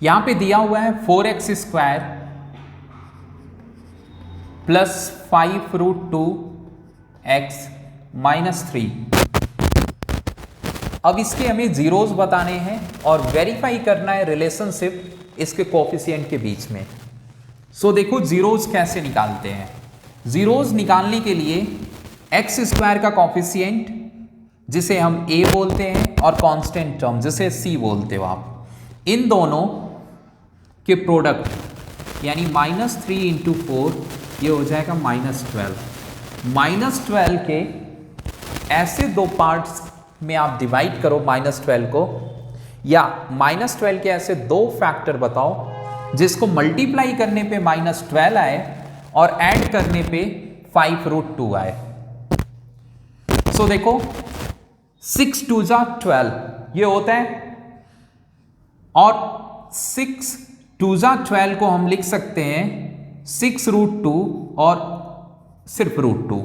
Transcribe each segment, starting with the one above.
यहां पे दिया हुआ है 4x square plus 5√2x minus 3। अब इसके हमें जीरोस बताने हैं और वेरीफाई करना है रिलेशनशिप इसके कोफिशिएंट के बीच में। सो देखो जीरोस कैसे निकालते हैं। जीरोस निकालने के लिए एक्स स्क्वायर का कोफिशिएंट जिसे हम a बोलते हैं और कांस्टेंट टर्म जिसे c बोलते हो आप, इन दोनों के प्रोडक्ट यानी -3 इंटू 4 ये हो जाएगा -12। -12 के ऐसे दो पार्ट्स में आप डिवाइड करो -12 को, या -12 के ऐसे दो फैक्टर बताओ जिसको मल्टीप्लाई करने पे -12 आए और ऐड करने पे 5√2 आए। सो देखो 6 2 जा 12 ये होता है, और 6 2 जा 12 को हम लिख सकते हैं 6√2 और सिर्फ √2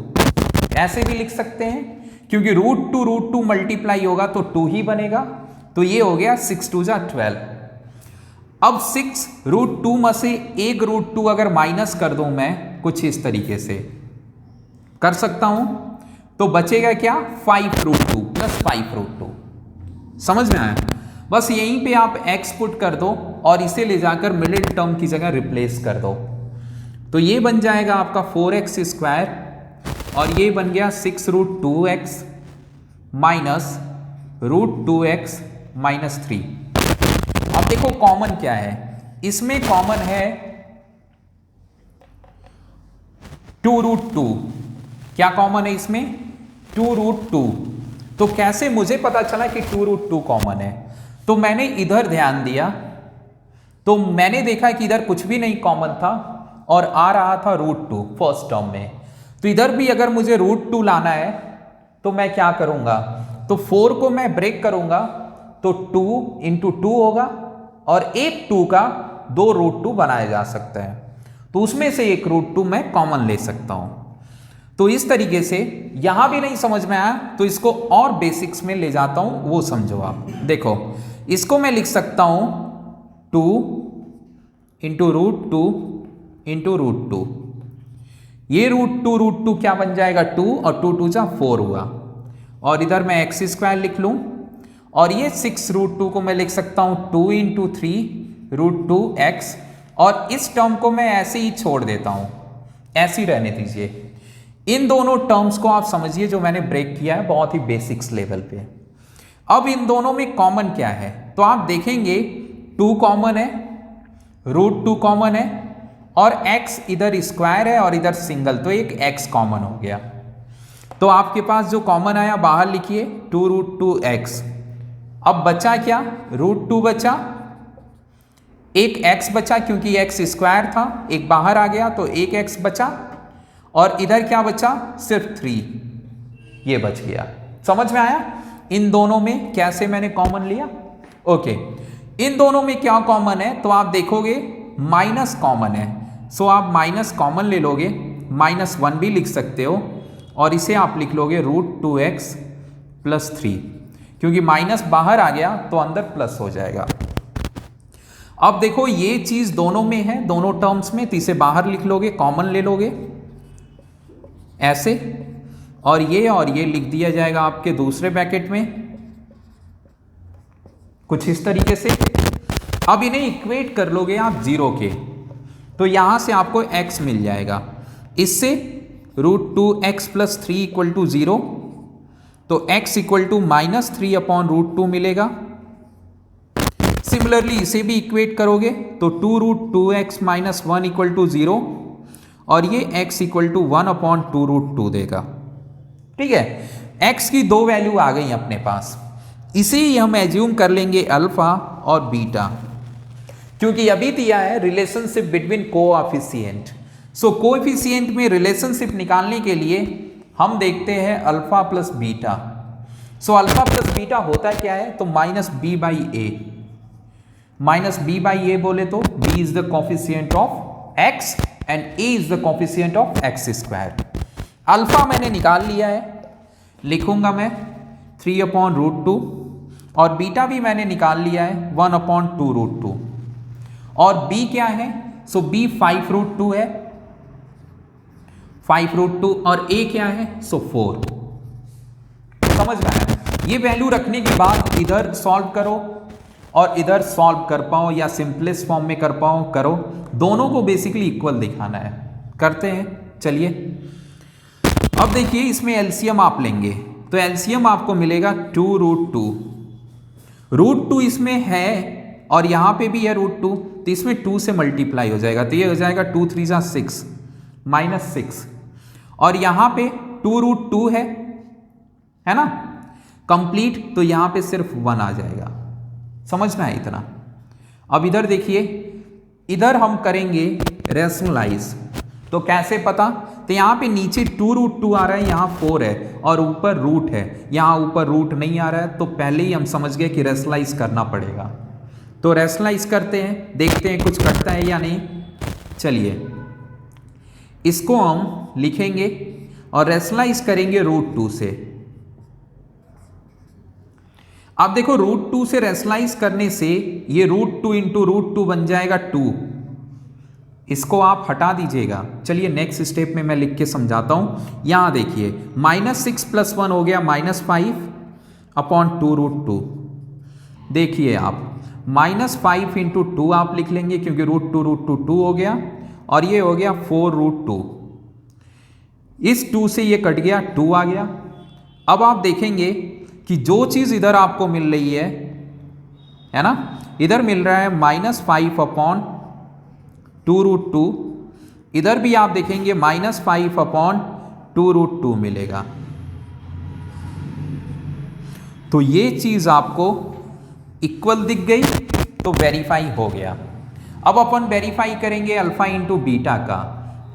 ऐसे भी लिख सकते हैं, क्योंकि √2 मल्टीप्लाई होगा तो 2 ही बनेगा। तो ये हो गया 6 2 जा 12। अब 6√2 में से एक √2 अगर माइनस कर दूं मैं कुछ इस तरीके से कर सकता हूं, तो बचेगा क्या 5√2 प्लस 5√2। समझ में आया? बस यहीं पे आप x पुट कर दो और इसे ले जाकर मिडिल टर्म की जगह रिप्लेस कर दो, तो ये बन जाएगा आपका 4x स्क्वायर और ये बन गया 6√2x माइनस √2x माइनस 3। अब देखो कॉमन क्या है इसमें, कॉमन है 2√2। क्या कॉमन है इसमें? 2√2। तो कैसे मुझे पता चला कि 2√2 कॉमन है? तो मैंने इधर ध्यान दिया तो मैंने देखा कि इधर कुछ भी नहीं कॉमन था और आ रहा था √2 फर्स्ट टर्म में। तो इधर भी अगर मुझे √2 लाना है तो मैं क्या करूंगा, तो 4 को मैं ब्रेक करूंगा तो 2 इंटू 2 होगा और एक 2 का 2 √2 बनाया जा सकता है, तो उसमें से एक √2 मैं कॉमन ले सकता हूं। तो इस तरीके से यहां भी नहीं समझ में आया तो इसको और बेसिक्स में ले जाता हूं, वो समझो आप। देखो इसको मैं लिख सकता हूं 2 इंटू √2 इंटू √2। ये √2 क्या बन जाएगा 2 और 2 2 जा 4 हुआ, और इधर मैं x स्क्वायर लिख लूं, और ये 6√2 को मैं लिख सकता हूं 2 इंटू 3√2x, और इस टर्म को मैं ऐसे ही छोड़ देता हूं, ऐसे ही रहने दीजिए। इन दोनों टर्म्स को आप समझिए जो मैंने ब्रेक किया है बहुत ही बेसिक्स लेवल पे। अब इन दोनों में कॉमन क्या है, तो आप देखेंगे 2 कॉमन है, √2 कॉमन है, और x इधर स्क्वायर है और इधर सिंगल, तो एक x कॉमन हो गया। तो आपके पास जो कॉमन आया बाहर लिखिए 2√2x। अब बचा क्या, √2 बचा, एक x बचा क्योंकि x स्क्वायर था, एक बाहर आ गया तो एक x बचा, और इधर क्या बचा, सिर्फ 3 ये बच गया। समझ में आया इन दोनों में कैसे मैंने कॉमन लिया? ओके, इन दोनों में क्या कॉमन है, तो आप देखोगे माइनस कॉमन है, सो आप माइनस कॉमन ले लोगे, -1 भी लिख सकते हो, और इसे आप लिख लोगे √2x प्लस 3, क्योंकि माइनस बाहर आ गया तो अंदर प्लस हो जाएगा। अब देखो ये चीज दोनों में है, दोनों टर्म्स में, तो इसे बाहर लिख लोगे, कॉमन ले लोगे ऐसे, और ये लिख दिया जाएगा आपके दूसरे ब्रैकेट में कुछ इस तरीके से। अब इन्हें इक्वेट कर लोगे आप 0 के, तो यहां से आपको x मिल जाएगा, इससे √2x प्लस 3 इक्वल टू 0, तो x इक्वल टू -3 अपॉन √2 मिलेगा। सिमिलरली इसे भी इक्वेट करोगे तो 2√2x माइनस 1 इक्वल टू 0, और ये x इक्वल टू 1 अपॉन 2√2 देगा। ठीक है, x की दो वैल्यू आ गई अपने पास, इसे ही हम एज्यूम कर लेंगे अल्फा और बीटा, क्योंकि अभी दिया है रिलेशनशिप बिटवीन कोएफिशिएंट। सो कोएफिशिएंट में रिलेशनशिप निकालने के लिए हम देखते हैं alpha plus beta. So alpha plus beta होता क्या है, तो -b/a, -b/a बोले तो b is the coefficient of x and a is the coefficient of x square. Alpha मैंने निकाल लिया है, लिखूंगा मैं 3/√2, और बीटा भी मैंने निकाल लिया है 1/2√2। और b क्या है, सो b 5√2 है, 5√2, और a क्या है, सो 4। समझ में आया? ये वैल्यू रखने के बाद इधर सॉल्व करो और इधर सॉल्व कर पाओ या सिंपलेस्ट फॉर्म में कर पाओ, करो। दोनों को बेसिकली इक्वल दिखाना है, करते हैं। चलिए अब देखिए, इसमें एलसीएम आप लेंगे तो एलसीएम आपको मिलेगा 2√2। √2 इसमें है और यहां पे भी है √2, तो इसमें 2 से मल्टीप्लाई हो जाएगा, तो ये हो जाएगा 2 3 जा 6 -6, और यहां पे 2√2 है ना, कंप्लीट, तो यहां पे सिर्फ 1 आ जाएगा। समझना है इतना। अब इधर देखिए, इधर हम करेंगे रैशनलाइज, तो कैसे पता, तो यहां पे नीचे 2√2 आ रहा है, यहां 4 है और ऊपर रूट है, यहां ऊपर रूट नहीं आ रहा है, तो पहले ही हम समझ गए कि रैशनलाइज करना पड़ेगा। तो रैशनलाइज करते हैं, देखते हैं कुछ कटता है या नहीं। चलिए इसको हम लिखेंगे और रैशनलाइज करेंगे √2 से। अब देखो, √2 से रैशनलाइज करने से ये √2 इंटू √2 बन जाएगा 2, इसको आप हटा दीजिएगा। चलिए नेक्स्ट स्टेप में मैं लिख के समझाता हूं। यहां देखिए, -6 + 1 हो गया -5/2√2। देखिए आप, -5 इंटू 2 आप लिख लेंगे क्योंकि √2 2 हो गया, और ये हो गया 4√2। इस 2 से ये कट गया, 2 आ गया। अब आप देखेंगे कि जो चीज इधर आपको मिल रही है ना, इधर मिल रहा है -5/2√2, इधर भी आप देखेंगे -5/2√2 मिलेगा। तो ये चीज आपको इक्वल दिख गई, तो वेरीफाई हो गया। अब अपन वेरीफाई करेंगे अल्फा इंटू बीटा का।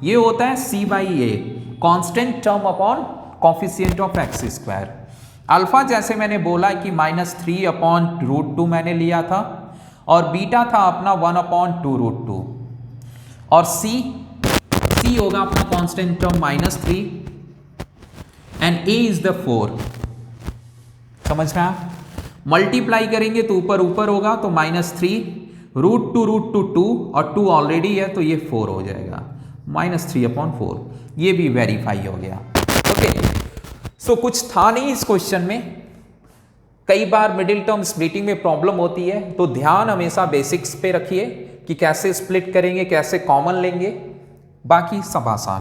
ये होता है C/A, constant term upon coefficient of x²। Alpha जैसे मैंने बोला कि -3/√2 मैंने लिया था, और बीटा था अपना 1/2√2, और C होगा अपना constant term -3, and A is the 4। समझ रहे हैं? मल्टीप्लाई करेंगे तो ऊपर ऊपर होगा, तो -3 √2 2, और 2 ऑलरेडी है तो ये 4 हो जाएगा, -3/4। ये भी वेरीफाई हो गया। ओके, सो कुछ था नहीं इस क्वेश्चन में। कई बार मिडिल टर्म स्प्लिटिंग में प्रॉब्लम होती है, तो ध्यान हमेशा बेसिक्स पे रखिए कि कैसे स्प्लिट करेंगे, कैसे कॉमन लेंगे, बाकी सब आसान।